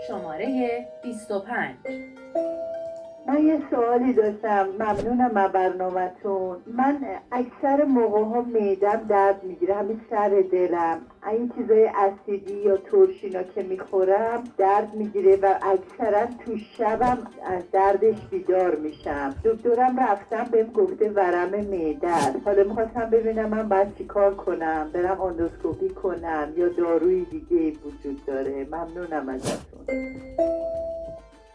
شماره 25. من یه سوالی داشتم. ممنونم از برنامه‌تون. من اکثر موقع‌ها معدم درد میگیره، همین سر دلم، این چیزای اسیدی یا ترشینا که میخورم درد میگیره و اکثرا تو شبم از دردش بیدار میشم. دکترم رفتم بهم گفته ورم معده است. حالا میخواستم ببینم من باید چی کار کنم، برم اندوسکوپی کنم یا داروی دیگه وجود داره. ممنونم ازتون.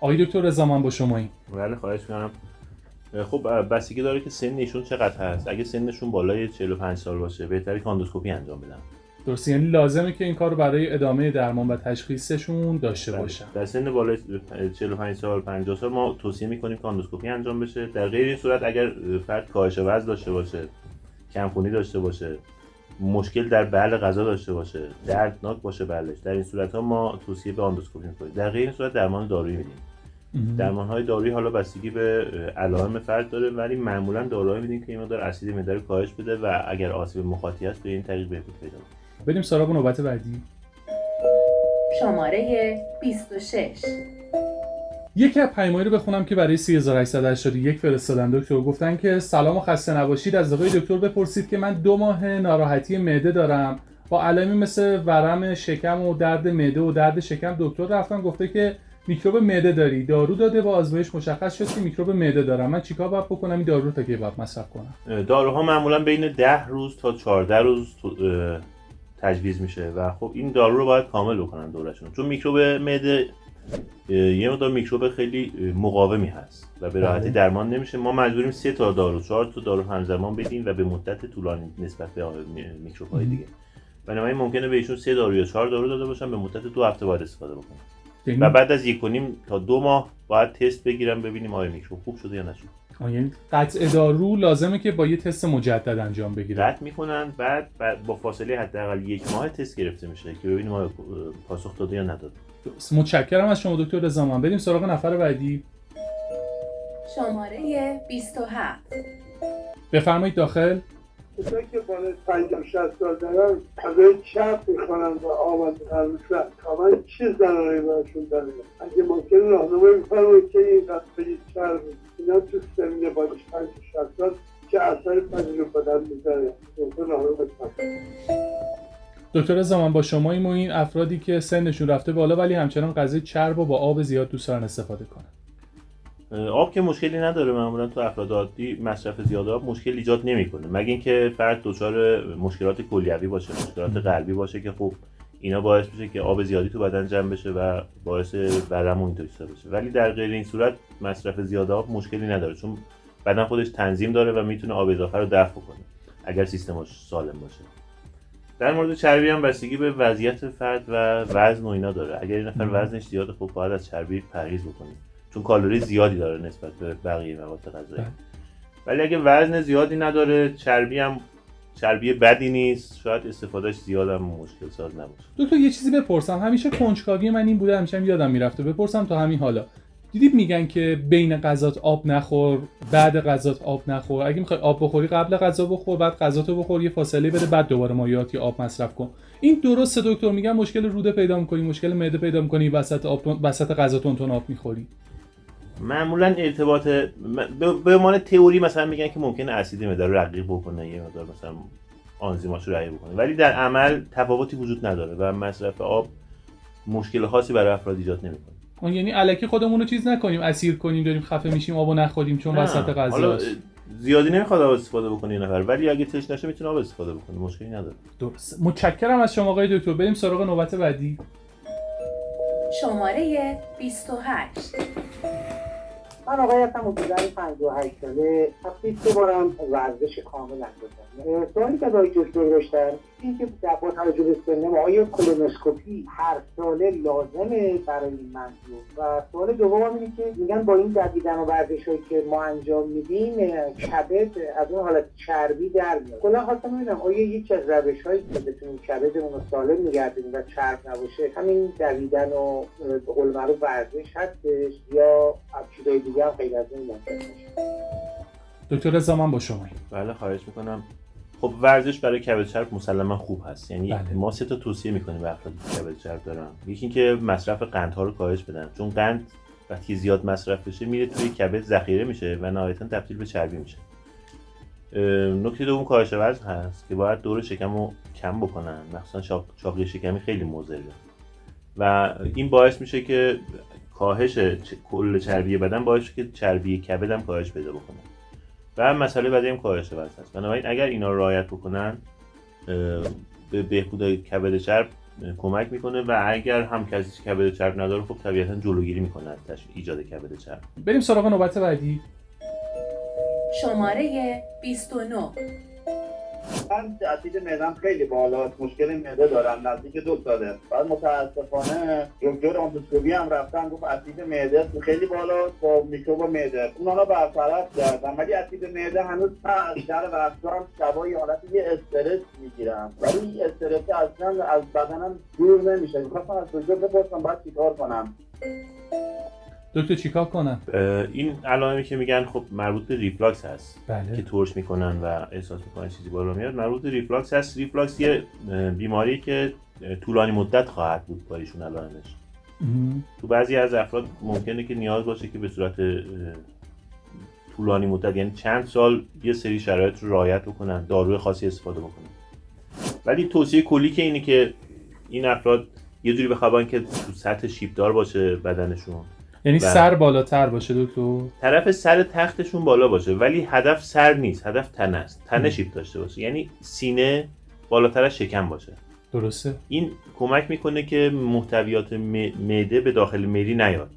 آقای دکتر رضامان با شماییم. بله خواهش می‌کنم. خب بستگی داره که سنشون چقدر هست. اگه سنشون بالای 45 سال باشه بهتره که اندوسکوپی انجام بدن. درسته، یعنی لازمه که این کار رو برای ادامه درمان و تشخیصشون داشته باشن. در سن بالای 45 سال 50 سال ما توصیه می‌کنیم که اندوسکوپی انجام بشه. در غیر این صورت اگر فرد کاهش وزن داشته باشه، کم‌خونی داشته باشه، مشکل در بلع غذا داشته باشه، دردناک باشه بلعش، در این صورت‌ها ما توصیه به اندوسکوپی می‌کنیم. در غیر این صورت درمان دارویی میدیم. درمان‌های دارویی حالا بستگی به علائم فرد داره، ولی معمولاً داروهایی میدیم که این مقدار اسید معده رو کاهش بده و اگر آسیب مخاطی هست به این طریق بهبود پیدا کنه. بریم سراغ نوبت بعدی. شماره 26. یکی از پیام‌هایی رو بخونم که برای 3881 فرستادن. دکتر گفتن که سلام و خسته نباشید، از آقای دکتر بپرسید که من 2 ماه ناراحتی معده دارم با علائمی مثل ورم شکم و درد معده و درد شکم. دکتر رفتن گفته که میکروب معده داری، دارو داده، با آزمایش مشخص شد که میکروب معده دارم. من چیکار باید بکنم؟ این دارو رو تا کی باید مصرف کنم؟ داروها معمولاً بین 10 روز تا 14 روز تجویز میشه و خب این دارو رو باید کامل بکنن دورشون، چون میکروب معده یه مقدار میکروب خیلی مقاومی هست و به راحتی درمان نمیشه. ما مجبوریم 3 تا دارو 4 تا دارو همزمان بدیم و به مدت طولانی نسبت به میکروب‌های دیگه. بنابراین ممکنه به ایشون 3 دارو یا 4 دارو داده باشن، به مدت 2 هفته باید استفاده بکنن و بعد از 1.5 تا 2 ماه باید تست بگیرم ببینیم آیا میکروب خوب شده یا نشده. یعنی قطع دارو لازمه که با یه تست مجدد انجام بگیره. قطع میکنن، بعد با فاصله حداقل 1 ماه تست گرفته میشه که ببینیم آیا پاسخ داده یا نداده. متشکرم از شما دکتر رضامان. بریم سراغ نفر بعدی. شماره 27. بفرمایید داخل. کسایی که بالای 50-60 سال دارن غذای چرب میخورن و آماده میشن، کاملا چه ضرری برشون داره؟ اگه ممکن راهنمایی می‌فرمایید که این غذای چرب اینا تو سن بالای 50-60 سال چه اثری پذیر بدن میذاره؟ ممکن راهنمایی بفرمایید. دکتر رضامان با شماییم و این افرادی که سنشون رفته بالا ولی همچنان غذای چرب و با آب زیاد دوست دارن استفاده کنن. آب که مشکلی نداره، معمولا تو افراد عادی مصرف زیاد آب مشکل ایجاد نمیکنه، مگه اینکه فرد دچار مشکلات کلیوی باشه، مشکلات قلبی باشه که خب اینا باعث میشه که آب زیادی تو بدن جمع بشه و باعث ورم و اینطوری بشه. ولی در غیر این صورت مصرف زیاد آب مشکلی نداره، چون بدن خودش تنظیم داره و میتونه آب اضافه رو دفع کنه اگر سیستمش سالم باشه. در مورد چربی هم بستگی به وضعیت فرد و وزن و اینا داره. اگر این نفر وزنش زیاده خب باید از چربی پرهیز بکنه، چون کالری زیادی داره نسبت به بقیه مواد غذایی. ولی اگه وزن زیادی نداره، چربی هم چربی بدی نیست، شاید استفادهش زیاد هم مشکل ساز نباشه. دکتر یه چیزی بپرسم، همیشه کنجکاوی من این بوده، همیشه یادم میرفته بپرسم تا همین حالا. دیدید میگن که بین غذات آب نخور، بعد غذات آب نخور. اگه میخوای آب بخوری قبل غذا بخور، بعد غذاتو بخور، یه فاصله بده، بعد دوباره مایعاتی آب مصرف کن. این درسته دکتر؟ میگن مشکل روده پیدا می‌کنی، مشکل معده پیدا می‌کنی، وسط غذا تون آب می‌خوری. معمولا ارتباط به عنوان تئوری مثلا میگن که ممکنه اسید معده رو رقیق بکنه، یه مقدار مثلا آنزیماشو رقیق بکنه، ولی در عمل تفاوتی وجود نداره و مصرف آب مشکل خاصی برای افراد ایجاد نمی‌کنه. اون یعنی الکی خودمون رو چیز نکنیم، اسیر کنیم، داریم خفه میشیم آبو نخوریم چون وسط غذا. حالا زیادی نمیخواد آب استفاده بکنه یه نفر، ولی اگه تش نشه میتونه آب استفاده بکنه، مشکلی نداره. درست. متشکرم از شما آقای دکتر. بریم سراغ نوبت بعدی. شماره 28. من آقای هستم، حدوداً 58 ساله، هفته 3 بارم ورزش کامل انجام. سوالی که آقای دکتر داشتن این که با توجه به سنم آیا کولونوسکوپی هر ساله لازمه برای این منظور؟ و سوال دومم اینه که میگن با این دویدن و ورزشایی که ما انجام میدیم کبد از اون حالت چربی در میاد. کلا خواستم ببینم آیا یکی از روش‌هایی که بتونیم کبدمون رو سالم نگه داریم و چرب نباشه همین دویدن و به قول معروف ورزش هستش یا چیزای دیگه هم غیر از این ممکن باشه؟ دکتر رضامان با شما. بله خواهش میکنم. خب ورزش برای کبد چرب مسلما خوب هست. یعنی بله. ما 3 تا توصیه میکنیم به افرادی که کبد چرب دارن. یکی اینکه مصرف قندها رو کاهش بدن، چون قند وقتی زیاد مصرف بشه میره توی کبد ذخیره میشه و نهایتا تبدیل به چربی میشه. نکته دوم کاهش وزن هست که باید دور شکم رو کم بکنن، مخصوصا چاقی شکمی خیلی مضره و این باعث میشه که کاهش کل چربی بدن باعث شه که چربی کبد هم کاهش پیدا بکنه. و مسئله بعدی هم کاهش وزن است. بنابراین اگر اینا رو رعایت بکنن به بهبود کبد چرب کمک میکنه و اگر هم کسی کبد چرب نداره خب طبیعتا جلوگیری میکنه از ایجاد کبد چرب. بریم سراغ نوبت بعدی. شماره 29. من اسید معدم خیلی بالاست، مشکل معده دارم نزدیک 2 ساله. بعد متاسفانه دکتر اندوسکوپی هم رفتم گفت اسید معده خیلی بالاست با میکروب معده. اونها برطرف کردم ولی اسید معده هنوز هست. در وقتا شبای حالت یه استرس میگیرم ولی این استرس اصلا از بدنم دور نمیشه. میخواستم از دکتر بپرسم باید چیکار کنم؟ دکتر چیکار کنم؟ این علائمی که میگن خب مربوط به ریفلاکس هست. بله. که ترش میکنن و احساس میکنن چیزی بالا میاد، مربوط به ریفلاکس هست. ریفلاکس یه بیماری که طولانی مدت خواهد بود با ایشون علائمش. تو بعضی از افراد ممکنه که نیاز باشه که به صورت طولانی مدت، یعنی چند سال، یه سری شرایط رو رعایت بکنن، داروی خاصی استفاده بکنن. ولی توصیه کلی که اینه که این افراد یه جوری بخوابن که تو سطح شیبدار باشه بدنشون، یعنی سر بالاتر باشه دکتر؟ طرف سر تختشون بالا باشه ولی هدف سر نیست، هدف تنه است. تنه شیب داشته باشه، یعنی سینه بالاتر از شکم باشه. درسته. این کمک میکنه که محتویات معده به داخل معده نیاد.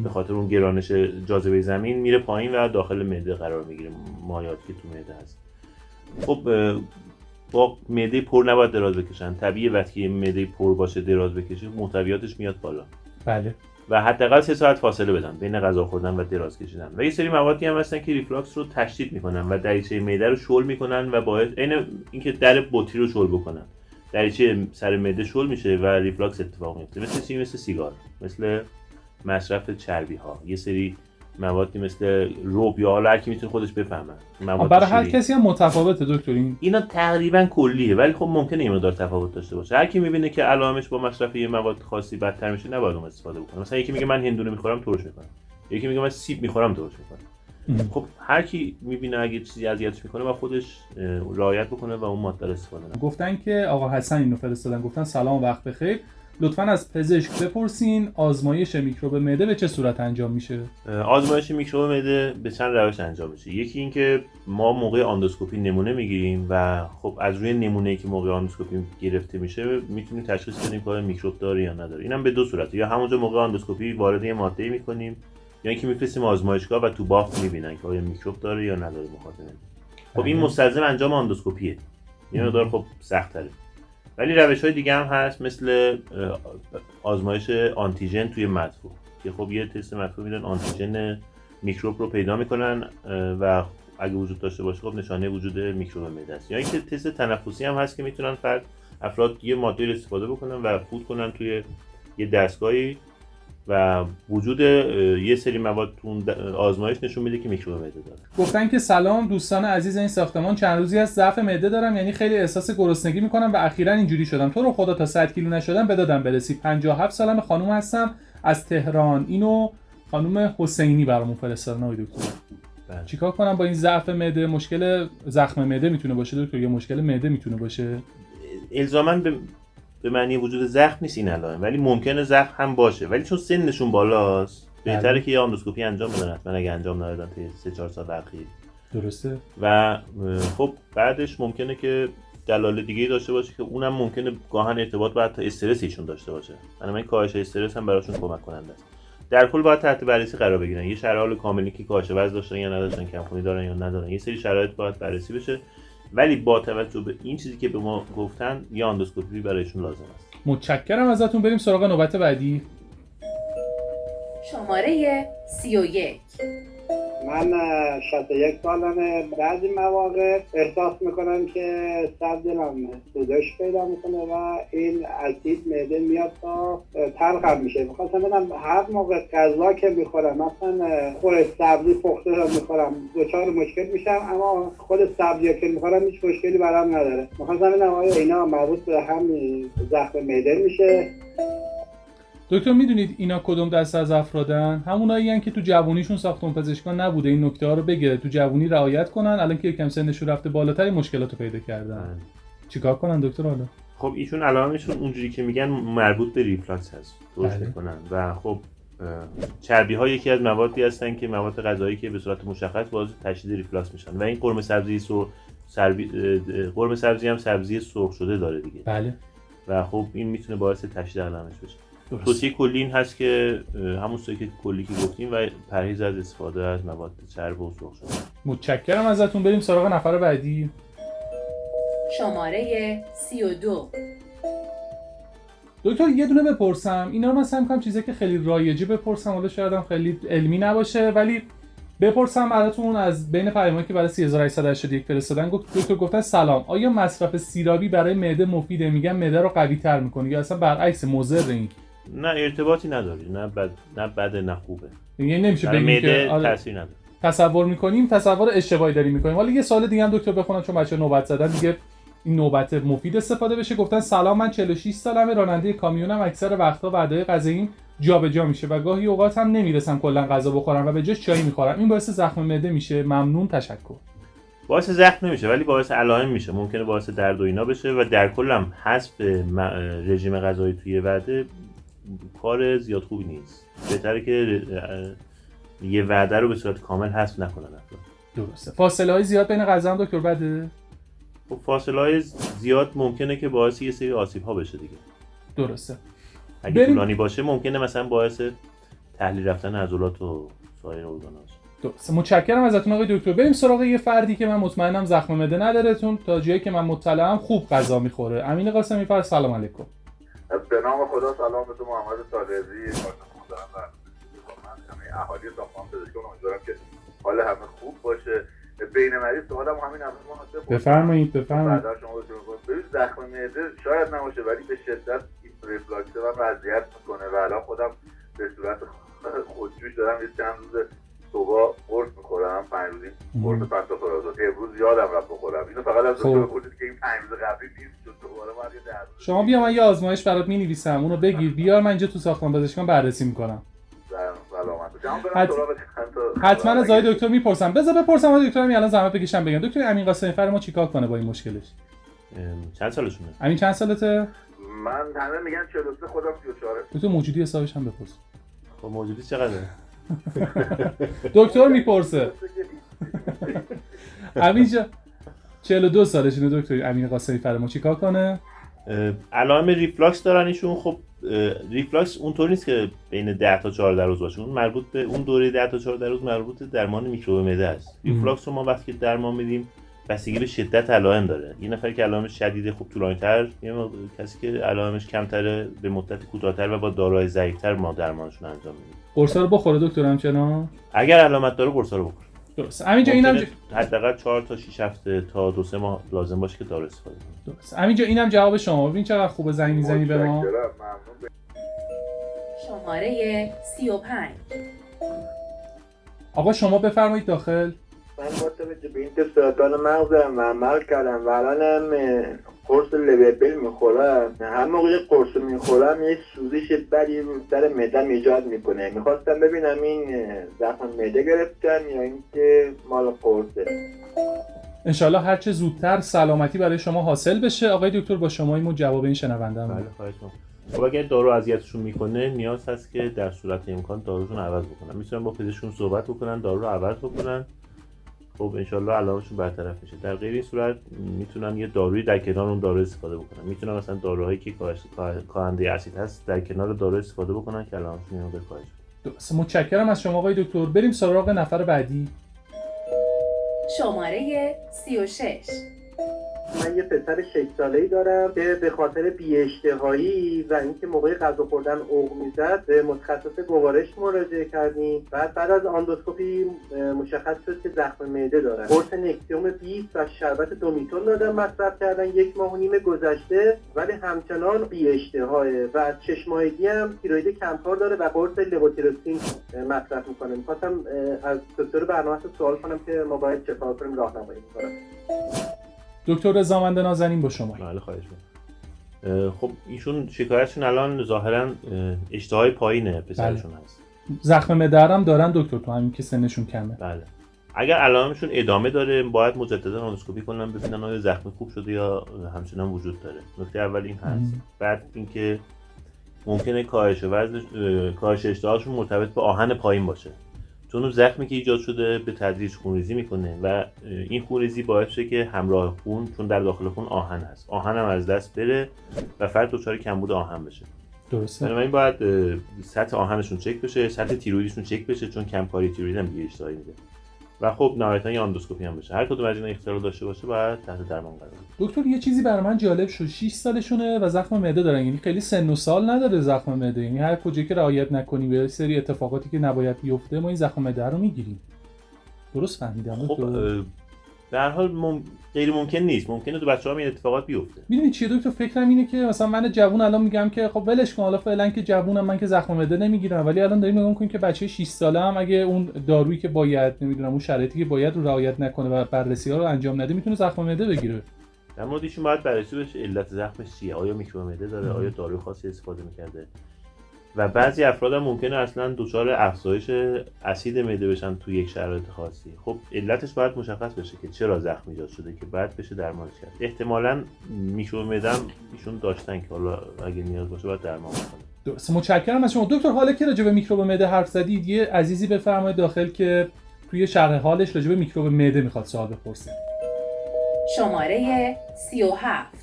به خاطر اون گرانش جاذبه زمین میره پایین و داخل معده قرار میگیره، مایعاتی که تو معده هست. خب با معده پر نباید دراز بکشن. طبیعیه وقتی معده پر باشه دراز بکشه محتویاتش میاد بالا. بله. و حداقل 3 ساعت فاصله بدن بین غذا خوردن و دراز کشیدن. و یه سری موادی هم هستن که ریفلاکس رو تشدید میکنن و دریچه معده رو شل میکنن و باعث اینکه در بطری رو شل بکنن، دریچه سر معده شل میشه و ریفلاکس اتفاق میفته. مثل چی؟ مثل سیگار، مثل مصرف چربی ها، یه سری موادی مثل روب یا حالا هر کی میتونه خودش بفهمه. برای هر کسی هم متفاوته دکتر اینا تقریبا کلیه ولی خب ممکنه این مقدار تفاوت داشته باشه. هر کی میبینه که علائمش با مصرف یه مواد خاصی بدتر میشه نباید اون استفاده بکنه. مثلا یکی میگه من هندونه میخورم ترش میکنم، یکی میگه من سیب میخورم ترش میکنم. خب هر کی میبینه اگه چیزی اذیتش میکنه و خودش رعایت بکنه و اون ماده رو استفاده کنه. گفتن که آقا حسن اینو فرستادن، گفتن سلام و وقت بخیر، لطفاً از پزشک بپرسین آزمایش میکروب معده به چه صورت انجام میشه؟ آزمایش میکروب معده به چند روش انجام میشه. یکی این که ما موقع اندوسکوپی نمونه میگیریم و خب از روی نمونه‌ای که موقع اندوسکوپی گرفته میشه میتونیم تشخیص بدیم که میکروب داره یا نداره. اینم به 2 صورته، یا همونجا موقع اندوسکوپی وارد یه ماده‌ای میکنیم یا اینکه میفرستیم آزمایشگاه و تو بافت میبینن که آیا میکروب داره یا نداره مخاطب. خب این مستلزم انجام اندوسکوپیه. این مقدار خب سخت‌تره. ولی روش‌های دیگه هم هست مثل آزمایش آنتیژن توی مدفوع که خب یه تست مدفوع میدن، آنتیژن میکروب رو پیدا میکنن و اگه وجود داشته باشه خب نشانه وجود میکروب معده است. یا اینکه تست تنفسی هم هست که میتونن افراد یه ماده رو استفاده بکنن و فوت کنن توی یه دستگاهی و وجود یه سری مواد تو آزمایش نشون میده که میکروب معده داره. گفتن که سلام دوستان عزیز این ساختمان، چند روزی از ضعف معده دارم، یعنی خیلی احساس گرسنگی میکنم و اخیراً اینجوری شدم. تو رو خدا تا 100 کیلو نشدم به دادم برسی. 57 سالم، خانم هستم از تهران. اینو خانم حسینی برامون فرستادن. آقای دکتر چیکار کنم با این ضعف معده؟ مشکل زخم معده میتونه باشه دکتر یا مشکل معده میتونه باشه؟ الزاماً به معنی وجود زخم نیست این علائم، ولی ممکنه زخم هم باشه. ولی چون سنشون بالاست بهتره که یه اندوسکوپی انجام بدن حتما اگه انجام ندادن تا 3-4 سال اخیر. درسته. و خب بعدش ممکنه که دلایل دیگه‌ای داشته باشه که اونم ممکنه گاهن ارتباط با حتی استرس ایشون داشته باشه. بنابراین کاهش استرس هم براشون کمک کننده است. در کل باید تحت بررسی قرار بگیرن. یه شرایط کاملی که کاهش وزن داشتن یا نداشتن، کمخونی دارن یا ندارن، یه سری شرایط باید بررسی بشه. ولی با توجه به این چیزی که به ما گفتن یه اندوسکوپی برایشون لازم است. متشکرم ازتون. بریم سراغ نوبت بعدی. شماره 31. من 61 سالمه. بعضی مواقع احساس میکنم که سر دلم سوزش پیدا میکنه و این اسید معده میاد تا تلخم میشه. میخواستم بدم هر موقع غذا که میخورم، مثلا خود سبزی پخته رو میخورم، دچار مشکل میشم، اما خود سبزی که میخورم هیچ مشکلی برام نداره. میخواستم بدم آیا اینا مربوط به همین زخم معده میشه؟ دکتر میدونید اینا کدوم دسته از افرادن؟ همونایی هستن که تو جوونیشون ساختمون پزشکان نبوده این نکته ها رو بگیره، تو جوونی رعایت کنن، الان که یکم سنشون رفته بالاتر مشکلاتو پیدا کردن. چیکار کنن دکتر حالا؟ خب ایشون علائمشون اونجوری که میگن مربوط به ریفلاکس هست، درست بله. میکنن و خب چربی ها یکی از موادی هستن که مواد غذایی که به صورت مشخص باعث تشدید ریفلاکس میشن و این قرمه سبزی هم سبزی سرخ شده داره دیگه. بله. و خب این میتونه باعث تشدید علائمش بشه. درست. توصیه کلی این هست که همون چیزی که کلی که گفتیم و پرهیز از استفاده از مواد چرب و سرخ شده. متشکرم ازتون. بریم سراغ نفر بعدی. شماره 32. دکتر یه دونه بپرسم، اینا رو من سعی می‌کنم چیزی که خیلی رایجی بپرسم، حالا شاید هم خیلی علمی نباشه ولی بپرسم براتون. از بین پیامایی که برای 3881 فرستادن دکتر گفتن سلام، آیا مصرف سیرابی برای معده مفیده؟ میگن معده رو قوی‌تر می‌کنه یا اصلا برعکس مضر؟ این نه ارتباطی نداره، نه بد نه خوبه. یعنی نمیشه برای بگیم معده که تاثیر نداره. تصور می‌کنیم تصور اشتباهی داریم می‌کنیم. حالا یه سوال دیگه هم دکتر بخونم چون بچه‌ها نوبت زدن دیگه، این نوبت مفید استفاده بشه. گفتن سلام، من 46 سالمه، راننده کامیونم، اکثر وقتا وعده غذاییم جابجا میشه و گاهی اوقات هم نمیرسم کلا غذا بخورم و به جاش چای میخورم. این باعث زخم معده میشه؟ ممنون، تشکر. باعث زخم نمیشه ولی باعث علائم میشه، ممکنه باعث درد و اینا بشه و در کل هم حذف رژیم غذایی توی وعده کار زیاد خوبی نیست. بهتره که یه وعده رو به صورت کامل حذف نکنن افراد. درسته. فاصله های زیاد بین غذا هم دکتر بده؟ خب فاصله های زیاد ممکنه که باعث یه سری آسیب ها بشه دیگه. درسته. اگه طولانی باشه ممکنه مثلا باعث تحلیل رفتن عضلات و سایر ارگانا بشه. درسته. متشکرم ازتون آقای دکتر. بریم سراغ یه فردی که من مطمئنم زخم معده نداره، چون تا جایی که من مطلعم خوب غذا میخوره. امین قاسمی فرد، سلام علیکم. به نام خدا، سلام به تو محمد طالبی، محترم و همه اهالی ساختمان پزشکان. امیدوارم که حال همه خوب باشه. بین مریض سوالم همین هم بفرمایید. بعد شما ببینید زخم معده شاید نباشه ولی به شدت این ریفلاکس من اذیت میکنه و الان خودم به صورت خودجوش دارم یه چند روز صبح قرص میخورم، 5 روزی قرص پنتاپرازول. امروز یادم رفت بخورم. اینو فقط از دکتر بپرسید که این 5 روز قبلی نیست، چون دوباره بعد یه درد. شما بیا، من یه آزمایش برات می‌نویسم، اونو بگیر بیار، من اینجا تو ساختمان پزشکان بررسی میکنم. حتما از آقای دکتر میپرسم. بذار بپرسم آقای دکتر الان زحمت بکشم بگم دکتر امین قاسمی فر ما چیکار کنه با این مشکلش؟ چند سالشونه؟ امین چند سالته؟ من همه میگن 43، خودم 34. دکتر موجودی حسابش هم بپرس. خب موجودی چقدره؟ دکتر میپرسه. امین جان 42 سالشونه دکتر امین قاسمی فر ما چیکار کنه؟ علائم ریفلاکس دارن ایشون. خب ریفلاکس اونطور نیست که بین 10 تا 14 روز باشه، اون مربوط به اون دوره 10 تا 14 روز مربوط به درمان میکروب معده است. ریفلاکس رو ما وقتی درمان میدیم بستگی به شدت علائم داره. یه نفر که علائمش شدیده خوب طولانی‌تر، یه کسی که علائمش کمتره به مدت کوتاه‌تر و با داروهای ضعیف‌تر ما درمانشون انجام میدیم. قرصا رو بخوره دکتر همچنان؟ اگر علامت داره قرصا رو بخوره. درست. همینجا اینم حداقل 4 تا 6 هفته تا 2-3 ماه لازم باشه که دارو استفاده کنید. درست. همینجا اینم جواب شما. ببین چقدر خوبه زنگ می‌زنی به ما. شماره 35. آقا شما بفرمایید داخل. من با توجه به این که سرطان مغزم و عمل کردم و الانم قرص لوبل میخورم، هر موقع قرص میخورم یه سوزش بدی رو سر معده‌م ایجاد میکنه. میخواستم ببینم این زخم معده گرفتن یا اینکه مال قرصه. انشالله هر چه زودتر سلامتی برای شما حاصل بشه. آقای دکتر با شما جواب این شنونده بله خواهش می‌کنم. خب اگر دارو اذیتشون میکنه نیاز هست که در صورت امکان داروشون عوض بکنن. میتونن با پزشکشون صحبت بکنن، دارو رو عوض بکنن. خب انشالله علائمشون برطرف میشه. در غیر این صورت میتونن یه دارویی در کنار اون دارو استفاده بکنن. میتونن مثلا داروهایی که کاهنده اسید هست در کنار دارو استفاده بکنن که علائمشون اینو بکاهش. درست. متشکرم از شما آقای دکتر. بریم سراغ نفر بعدی. شماره 36. من یه پسر 6 ساله‌ای دارم که به خاطر بی‌اشتهایی و اینکه موقع غذا خوردن عوق می‌زد به متخصص گوارش مراجعه کردیم. بعد از آندوسکوپی مشخص شد که زخم معده دارن. قرص نکسیوم 20 و شربت دومیتون دادن مصرف کردن 1 ماه و نیم گذشته، ولی همچنان بی‌اشتهاه و 6 ماهگی هم تیروید کمکار داره و قرص لووتیروکسین مصرف می‌کنه. می‌خواستم از دکتر برنامه سوال کنم که ما باید چه کار کنیم، راهنمایی کنم. دکتر رضامند نازنین با شما. بله خواهش می‌کنم. خب ایشون شکایتشون الان ظاهرا اشتهای پایینه پسرشون هست. زخم معده هم دارن دکتر، تو همین که سنشون کمه. بله. اگر علائمشون ادامه داره باید مجددا آندوسکوپی کنن ببینن آیا زخم خوب شده یا همچنان وجود داره. نکته اول این هست. بعد اینکه ممکنه کاهش وزن کاهش اشتهاشون مرتبط به آهن پایین باشه. چون اون زخمی که ایجاد شده به تدریج خونریزی میکنه و این خونریزی باعث شه که همراه خون، چون در داخل خون آهن هست، آهن هم از دست بره و فرد دچار کمبود آهن بشه. درسته. بنابراین باید سطح آهنشون چک بشه، سطح تیرویدشون چک بشه، چون کمکاری تیروید هم بی‌اشتهایی میده. و خب نهایتاً یه آندوسکوپی هم بشه. هر کدوم از اینا اختلال داشته باشه باید تحت درمان قرار بگیره. دکتر یه چیزی برای من جالب شد، 6 سالشونه و زخم معده دارن، یعنی خیلی سن و سال نداره زخم معده، یعنی هر کجا که رعایت نکنی به سری اتفاقاتی که نباید بیفته ما این زخم معده رو میگیریم. درست فهمیدم؟ خب در حال غیر ممکن نیست، ممکنه تو بچه‌ها این اتفاقات بیفته. میدونی چیه دکتر، فکرم اینه که مثلا من جوون الان میگم که خب ولش کن، حالا فعلا که جوونم من که زخم معده نمیگیرم، ولی الان داریم نگاه می‌کنیم که بچه 6 ساله هم اگه اون دارویی که باید، نمیدونم اون شرایطی که باید رو رعایت نکنه و بررسی‌ها رو انجام نده میتونه زخم معده بگیره. در مورد ایشون باید بررسی بشه علت زخمش چیه، آیا میکروب معده داره، آیا داروی خاصی استفاده می‌کرده. و بعضی افراد هم ممکنه اصلا دچار افزایش اسید معده بشن تو یک شرایط خاصی. خب علتش باید مشخص بشه که چرا زخم ایجاد شده که بعد بشه درمانش کرد. احتمالاً میکروب معده ایشون داشتن که حالا اگه نیاز باشه باید درمان کنه. درست، متشکرم از شما دکتر. حالا که راجع به میکروب معده حرف زدید، یه عزیزی بفرمایید داخل که توی شرح حالش راجع به میکروب معده میخواد سوال بپرسه. شماره 37.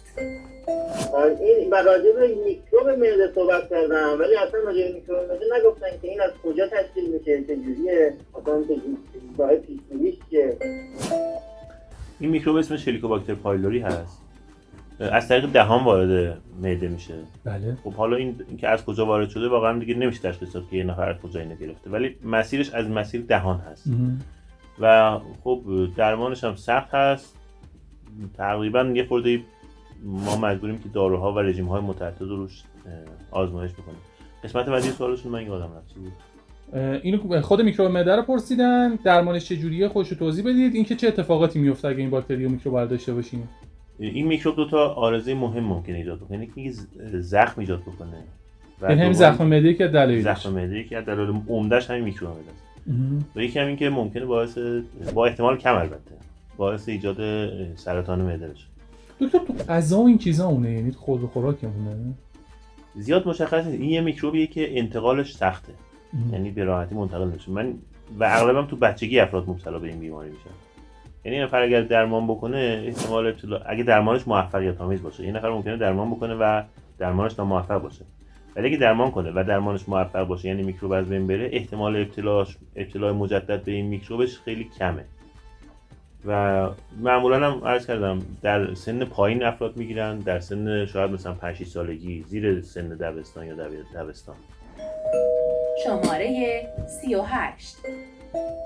این راجع به میکروب معده صحبت کردم، ولی اصلا راجع به میکروب معده نگفتن که این از کجا تشکیل میشه، چجوریه، مثلا راه پیشگیریش چیه. این میکروب اسمش هلیکوباکتر پایلوری هست، از طریق دهان وارد معده میشه. بله. خب حالا این که از کجا وارد شده واقعا دیگه نمیشه تشخیص داد که یه نفر از کجا اینو گرفته، ولی مسیرش از مسیر دهان هست. و خب درمانش هم سخت هست. تقریبا یه خورده ما مجبوریم که داروها و رژیم‌های متعدد روش آزمایش بکنیم. قسمت بعدی سوالشون من یادم رفت چی بود؟ اینو خود میکروب معده رو پرسیدن، درمانش چجوریه خودشو توضیح بدید، اینکه چه اتفاقاتی میفته اگه این باکتری و میکروب رو داشته باشیم. این میکروب دو تا عارضه مهم ممکنه ایجاد کنه، یکی میگه زخم ایجاد بکنه. این همین زخم معده که دلیلش. زخم معده که دلیل عمده‌اش همین میکروب معده است. و یکی هم این که ممکنه با احتمال کم البته باعث ایجاد سرطان معده بشه. دکتر تو غذا و این چیزا اونه، یعنی خود و خوراکمونه زیاد مشخص نیست. این یه میکروبیه که انتقالش سخته، یعنی به راحتی منتقل نمیشه. و اغلبا تو بچگی افراد مبتلا به این بیماری میشن. یعنی نفر اگر درمان بکنه احتمال ابتلا، اگه درمانش موفقیت آمیز باشه، این نفر ممکنه درمان بکنه و درمانش ناموفق باشه. ولی اگه درمان کنه و درمانش موفق باشه، یعنی میکروب از بین بره، احتمال ابتلا مجدد به این میکروبش خیلی کمه. و معمولا هم عرض کردم در سن پایین افراد میگیرن، در سن شاید مثلا 5-6 سالگی، زیر سن دبستان یا دبستان. شماره 38.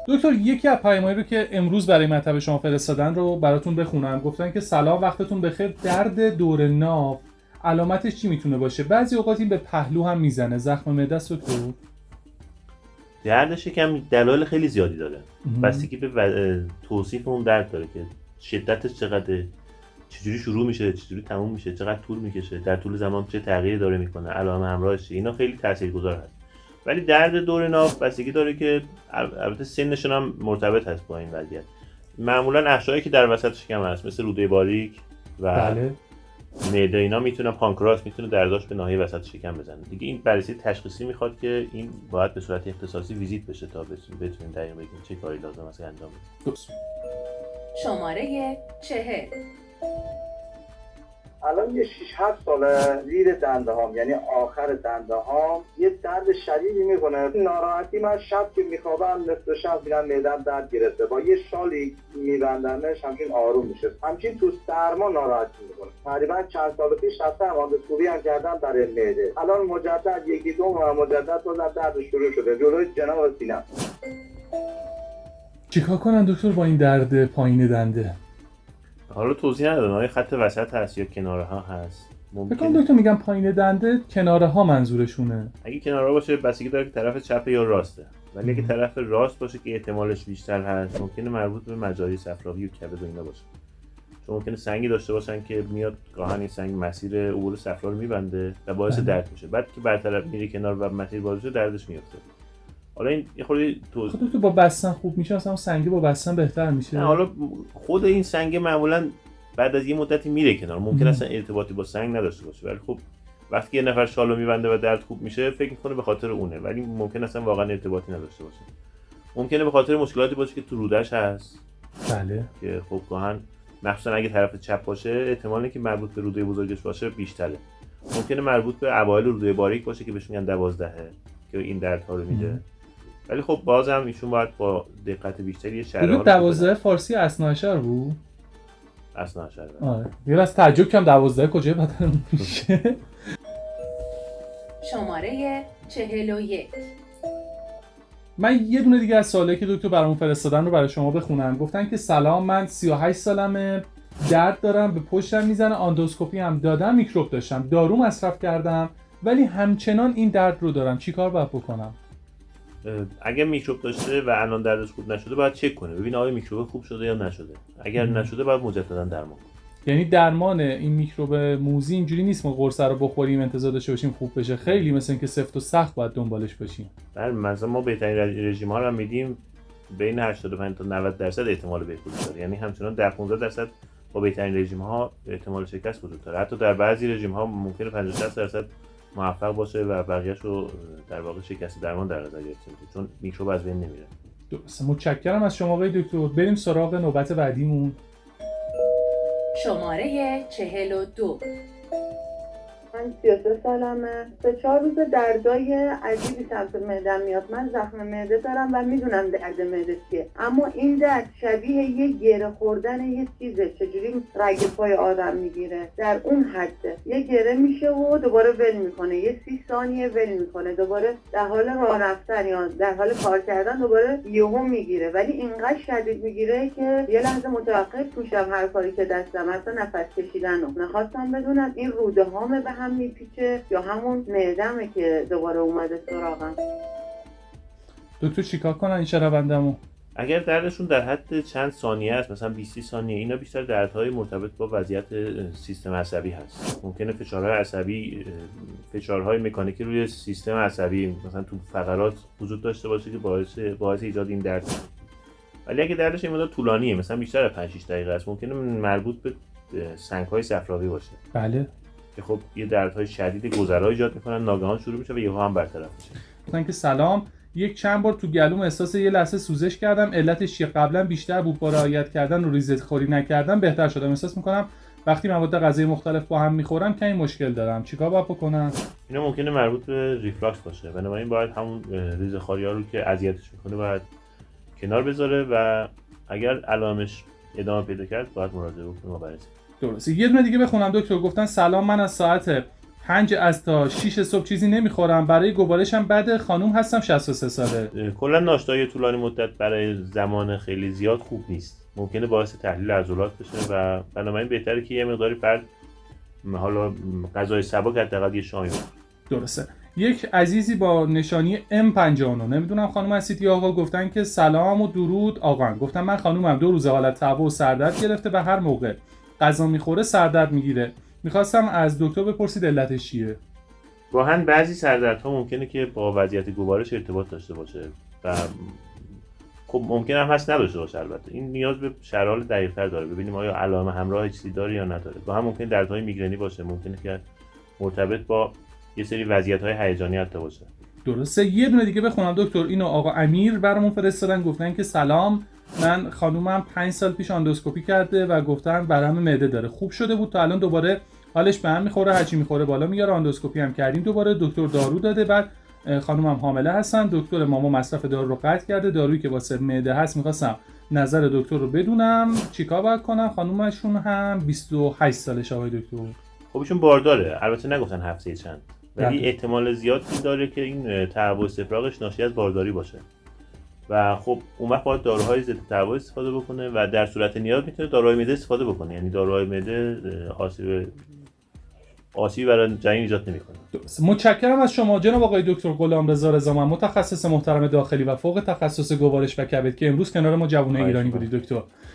دکتر یکی از پیامایی رو که امروز برای مطب شما فرستادن رو براتون بخونم. گفتن که سلام، وقتتون بخیر. درد دور ناف علامتش چی میتونه باشه؟ بعضی اوقات این به پهلو هم میزنه. زخم معده است دکتر؟ درد شکم دلایل خیلی زیادی داره. بستگی به توصیف اون درد داره که شدتش چقدره، چجوری شروع میشه، چجوری تموم میشه، چقدر طول میکشه، در طول زمان چه تغییری داره میکنه، علائم همراهش چیه. اینا خیلی تاثیرگذار هست. ولی درد دور ناف بستگی داره که البته سنشون هم مرتبط هست با این وضعیت. معمولا احشایی که در وسط شکم هست مثل روده باریک و بله. معده، اینا میتونه پانکراس میتونه درداش به ناحیه وسط شکم بزنه. دیگه این بررسی تشخیصی میخواد که این باید به صورت اختصاصی ویزیت بشه تا بتونیم دقیق بگیم چه کاری لازم است انجام بدیم. شماره 40. الان یه 6-7 ساله زیر دنده هام، یعنی آخر دنده هام یه درد شدیدی میکنه. ناراحتی من شب که میخوابم نصف شب میرم معدم درد گرفته، با یه شالی میبندمش همچین آروم میشه. همچین تو سرما ناراحتی میکنه. تقریبا چند سال پیش رفتم اندوسکوپی هم کردم برای معده. الان مجدد 1-2 ماه مجدد بازم درد شروع شده جلوی جناب سینم. چیکار کنن دکتر با این درد پایین دنده؟ حالا توضیح ندادن آیا خط وسط هست یا کناره ها هست. بکنم دکتر میگم پایین دنده کناره ها منظورشونه. اگه کناره ها باشه بستگی داره که طرف چپ یا راسته، ولی اگه طرف راست باشه که احتمالش بیشتر هست ممکنه مربوط به مجاری صفراوی و کبد و اینا باشه. چون ممکنه سنگی داشته باشن که میاد گاهن این سنگ مسیر عبور صفرا رو میبنده و باعث درد میشه، بعد که برطرف میره کنار و مسیر باز بشه دردش میفته. حالا این یه خورده خودت با بستن خوب میشه، اصلا سنگی با بستن بهتر میشه. نه حالا خود این سنگ معمولا بعد از یه مدتی میره کنار، ممکن اصلا ارتباطی با سنگ نداشته باشه، ولی خب وقتی یه نفر شالو میبنده و درد خوب میشه فکر میکنه به خاطر اونه، ولی ممکن اصلا واقعا ارتباطی نداشته باشه. ممکنه به خاطر مشکلاتی باشه که تو رودش هست. بله. که خب گاهن مخصوصا اگه طرف چپ باشه احتمالی که مربوط به روده بزرگش باشه بیشتره. ممکنه مربوط به اوایل روده باریک باشه که بهش میگن 12 که این دردها رو میده. ولی خب بازم ایشون باید با دقت بیشتری شرح ها 12 فارسی اثناعشر بود. اثناعشر. آره. یه از تعجب کردم 12 کجای بدن میشه. شماره 41. من یه دونه دیگه از سوالایی که دکتر برامون فرستادن رو برای شما بخونم. گفتن که سلام، من 38 سالمه، درد دارم، به پشتم میزنه، آندوسکوپی هم دادم، میکروب داشتم، دارو مصرف کردم ولی همچنان این درد رو دارم، چیکار باید بکنم؟ اگر میکروب داشته و الان دردش خوب نشده باید چک کنه ببینه آیا میکروب خوب شده یا نشده. اگر نشده باید مجددا درمان کنه. یعنی درمان این میکروب موذی اینجوری نیست ما قرص رو بخوریم انتظار داشته باشیم خوب بشه، خیلی مثل اینکه سفت و سخت باید دنبالش باشیم. بله مثلا ما بهترین رژیم ها رو میدیم بین 85 تا 90% احتمال بهبود داره، یعنی همچنان 10-15% با بهترین رژیم ها احتمال شکست وجود داره. حتی در بعضی رژیم ها ممکنه 50-60% موفق باشه و بقیه‌اش رو در واقع شکست درمان در نظر گرفته میشه چون میکروب از بین نمیره. درسته، متشکرم از شما آقای دکتر. بریم سراغ نوبت بعدیمون. شماره 42. من 33 سالمه. 3-4 روز دردای عجیبی سمت معدم میاد. من زخم معده دارم و میدونم درد معده چیه، اما این درد شبیه یه گره خوردن یه چیزه، چجوری رگ پای آدم میگیره، در اون حده. یه گره میشه و دوباره ول میکنه، یه 30 ثانیه ول میکنه، دوباره در حال راه رفتن یا در حال کار کردن دوباره یهو میگیره، ولی اینقدر شدید میگیره که یه لحظه متوقف میشم هر کاری که دستم هست نفس کشیدن رو. نخواستم بدونم این روده هامه به هم میپیچه یا همون معدمه که دوباره اومده سراغم. دکتر چیکار کنن این شنوندمو؟ اگر دردشون در حد چند ثانیه است، مثلا 20 ثانیه، اینا بیشتر دردهای مرتبط با وضعیت سیستم عصبی هست. ممکنه فشارهای عصبی، فشارهای مکانیکی روی سیستم عصبی مثلا تو فقرات وجود داشته باشه که باعث ایجاد این درد. ولی اگه دردش این مدت طولانیه، مثلا بیشتر از 5-6 دقیقه است، ممکنه مربوط به سنگ‌های صفراوی باشه. بله. که خب یه دردهای شدید گذرا ایجاد میکنن، ناگهان شروع میشه و یهو هم برطرف میشه. گفتن که سلام، چند بار تو گلوم احساس یه لحظه سوزش کردم، علتش چیه؟ قبلا بیشتر بود، با رعایت کردن و ریزخوری نکردم بهتر شدم. احساس میکنم وقتی مواد غذایی مختلف با هم میخورم کمی مشکل دارم، چیکار باید بکنم؟ اینا ممکنه مربوط به ریفلاکس باشه، بنابراین باید همون ریزخوری‌ها رو که اذیتش میکنه باید کنار بذاره و اگر علائمش ادامه پیدا کرد باید مراجعه بکنه و بررسی. درسته. یه دونه دیگه بخونم دکتر. گفتن سلام، من از ساعت 5 تا 6 صبح چیزی نمیخورم، برای گوارشم بده، خانوم هستم، 63 ساله. کلا ناشتای طولانی مدت برای زمان خیلی زیاد خوب نیست، ممکنه باعث تحلیل عضلات بشه و بنابراین بهتره که یه مقداری فرد حالا غذای سبک حداقل یه شامی بخوره. درسته. یک عزیزی با نشانی M59، نمیدونم خانم هستید یا آقا، گفتن که سلام و درود آقا. گفتن من خانومم 2 روز حالت تهوع و سردرد گرفته و هر موقع غذا میخوره سردرد میگیره. میخواستم از دکتر بپرسید علتش چیه؟ گاهن بعضی سردردها ممکنه که با وضعیت گوارش ارتباط داشته باشه و خب ممکنه هم هست نداشته باشه. البته این نیاز به شرح دقیق‌تر داره، ببینیم آیا علائم همراه چیزی داره یا نداره. گاهن ممکنه دردهای میگرنی باشه، ممکنه که مرتبط با یه سری وضعیت‌های هیجانی حتی باشه. درسته. یه دونه دیگه بخونم دکتر. اینو آقا امیر برامون فرستادن، گفتن که سلام، من خانومم 5 سال پیش آندوسکوپی کرده و گفتن ورم معده داره، خوب شده بود تا الان دوباره حالش به هم میخوره، هرچی میخوره بالا میاره. اندوسکوپی هم کردیم دوباره، دکتر دارو داده. بعد خانومم حامله هستن، دکتر ماما مصرف دارو رو قطع کرده. دارویی که واسه معده هست میخواستم نظر دکتر رو بدونم چیکار باید کنم. خانومشون هم 28 سالشه آقای دکتر. خب ایشون بارداره، البته نگفتن هفته چند، ولی بله. احتمال زیاد داره که این تهوع استفراغش ناشی از بارداری باشه و خب اون وقت باید داروهای ضد تهوع استفاده بکنه و در صورت نیاز میتونه داروهای معده استفاده بکنه. یعنی داروهای معده آسیبی برای جنین ایجاد نمیکنه. متشکرم از شما جناب آقای دکتر غلامرضا رضامند، متخصص محترم داخلی و فوق تخصص گوارش و کبد که امروز کنار ما جوانای ایرانی بودید دکتر.